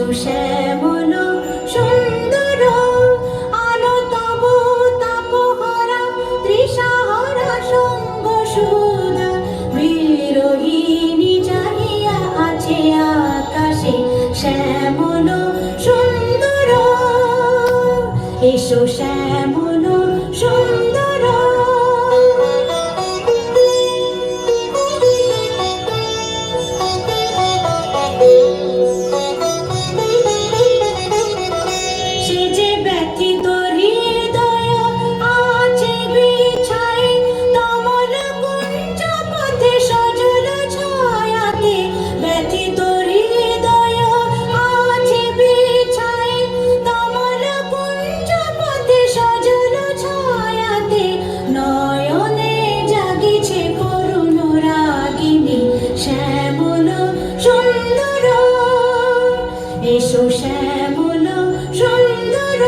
এসো শ্যামল সুন্দর আলো তব তাপহরা তৃষাহরা সঙ্গ সুধা বিরোহিণী চাহিয়া আছে আকাশে শ্যামল সুন্দর এসো শ্যামল সুন্দর সে যে ব্যথিত হৃদয় আছে বিছায় তমল কুঞ্জ পথে সজল ছায়াতে ব্যথিত হৃদয় আছে বিছায় তমল কুঞ্জ পথে সজল ছায়াতে নয়নে জাগিছে করুণ রাগিনী শ্যামল সুন্দর এসো শ্যামল সুন্দর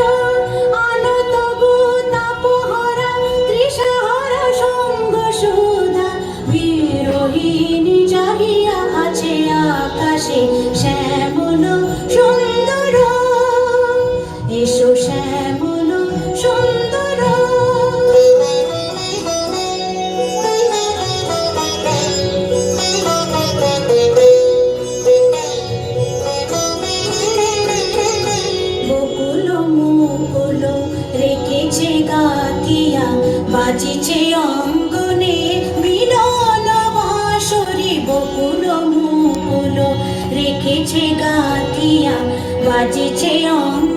আলো তবু তাপহরা তৃষাহরা সঙ্গ সুধা বিরোহিণী চাহিয়া আছে আকাশে শ্যামল সুন্দর এসো শ্যামল সুন্দর বকুল মুকুল রেখেছে গাথিয়া বাজিছে অঙ্গনে মিলন বাঁশরি বকুল মুকুল রেখেছে গাথিয়া বাজিছে অঙ্গনে